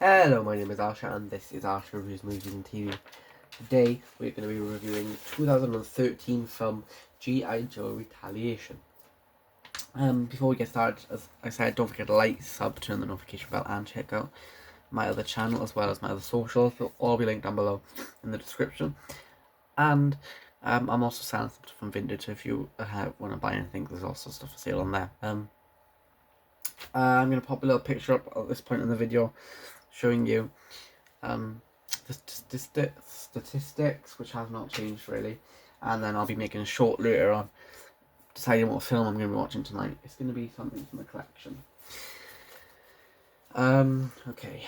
Hello, my name is Asher and this is Asher Reviews Movies and TV. Today we're going to be reviewing the 2013 film G.I. Joe Retaliation. Before we get started, as I said, don't forget to like, sub, turn the notification bell and check out my other channel as well as my other socials. They'll all be linked down below in the description. And I'm also selling stuff from Vintage, so if you want to buy anything, there's also stuff for sale on there. I'm going to pop a little picture up at this point in the video showing you the statistics, which have not changed really, and then I'll be making a short later on deciding what film I'm going to be watching tonight. It's going to be something from the collection. Okay,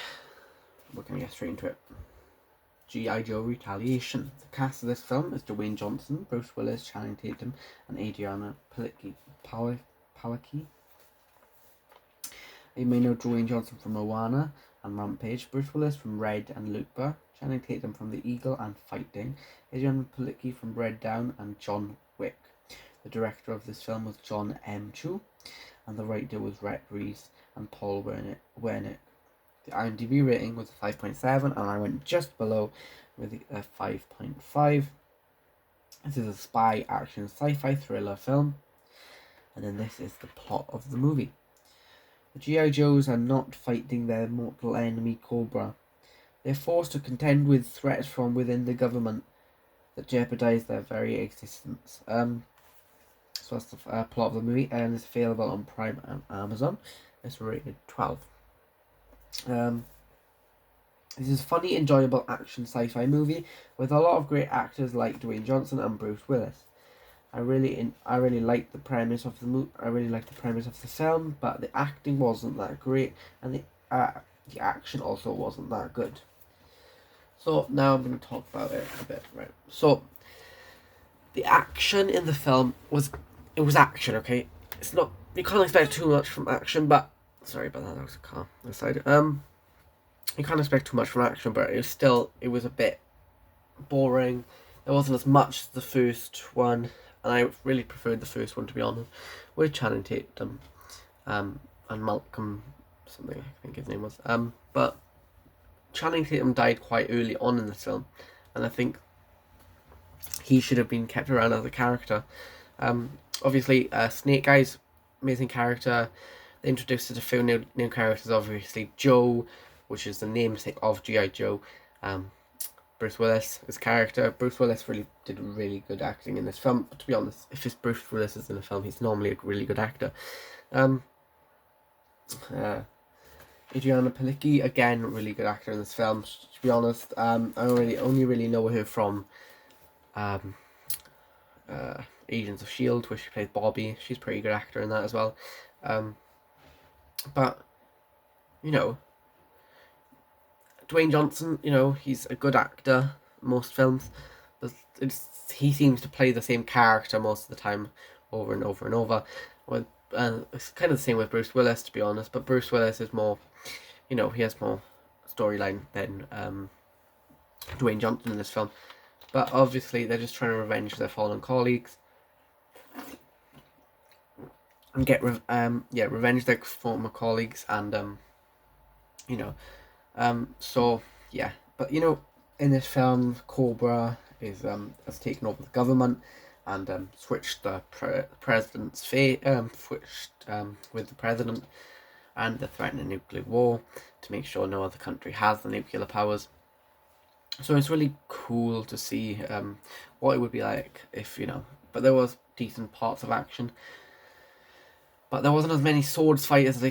we're going to get straight into it. G.I. Joe Retaliation. The cast of this film is Dwayne Johnson, Bruce Willis, Channing Tatum, and Adriana Palicki. You may know Dwayne Johnson from Moana and Rampage, Bruce Willis from Red and Looper, Channing Tatum from The Eagle and Fighting, Adriana Palicki from Red Down and John Wick. The director of this film was John M. Chu, and the writer was Rhett Reese and Paul Wernick. The IMDb rating was a 5.7, and I went just below with a 5.5. This is a spy action sci-fi thriller film, and then this is the plot of the movie. The G.I. Joes are not fighting their mortal enemy Cobra. They are forced to contend with threats from within the government that jeopardize their very existence. So that's the plot of the movie, and it's available on Prime and Amazon. It's rated 12. This is a funny, enjoyable action sci-fi movie with a lot of great actors like Dwayne Johnson and Bruce Willis. I really liked the premise of the I really liked the premise of the film, but the acting wasn't that great, and the action also wasn't that good. So now I'm going to talk about it a bit, right? So the action in the film was action, okay? It's not, you can't expect too much from action, but sorry about that. That was a car aside. You can't expect too much from action, but it was a bit boring. There wasn't as much as the first one. And I really preferred the first one, to be honest, with Channing Tatum, and Malcolm something, I think his name was. But Channing Tatum died quite early on in this film, and I think he should have been kept around as a character. Obviously, Snake Eyes, amazing character. They introduced a few new characters. Obviously, Joe, which is the namesake of G.I. Joe. Bruce Willis, his character. Bruce Willis really did really good acting in this film. But to be honest, if it's Bruce Willis is in a film, he's normally a really good actor. Adriana Palicki, again, really good actor in this film. To be honest, I only really know her from Agents of S.H.I.E.L.D., where she plays Bobby. She's a pretty good actor in that as well. But you know, Dwayne Johnson, he's a good actor in most films, but he seems to play the same character most of the time, over and over and over. It's kind of the same with Bruce Willis, to be honest, but Bruce Willis is more, he has more storyline than Dwayne Johnson in this film. But obviously, they're just trying to revenge their fallen colleagues and get revenge their former colleagues, and so yeah, but in this film, Cobra has taken over the government and switched the president's fate, with the president, and they're threatening a nuclear war to make sure no other country has the nuclear powers. So it's really cool to see what it would be like if but there was decent parts of action. But there wasn't as many swords fight as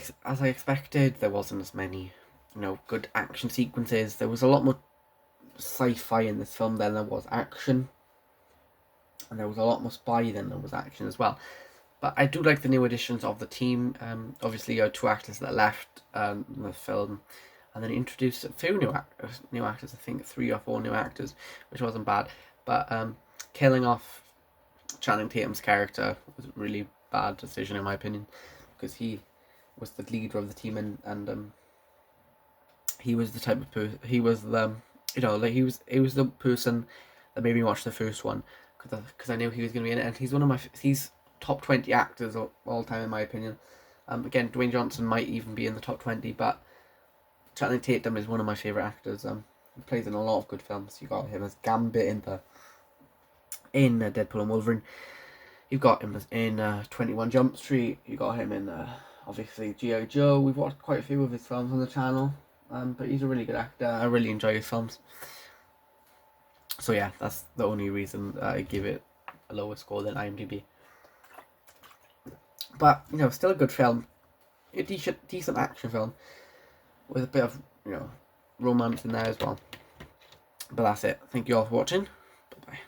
I expected. There wasn't as many good action sequences. There was a lot more sci-fi in this film than there was action, and there was a lot more spy than there was action as well. But I do like the new additions of the team. Obviously, you had 2 actors that left in the film, and then introduced a few new actors. I think 3 or 4 new actors, which wasn't bad. But killing off Channing Tatum's character was a really bad decision in my opinion, because he was the leader of the team, and he was the type of person. He was the he was the person that made me watch the first one, because I knew he was going to be in it, and he's top 20 actors of all time in my opinion. Again, Dwayne Johnson might even be in the top 20, but Channing Tatum is one of my favourite actors. He plays in a lot of good films. You got him as Gambit in Deadpool and Wolverine. You've got him in 21 Jump Street. You got him in obviously G.I. Joe. We've watched quite a few of his films on the channel. But he's a really good actor. I really enjoy his films. So yeah, that's the only reason I give it a lower score than IMDb. But still a good film. A decent action film with a bit of romance in there as well. But that's it. Thank you all for watching. Bye bye.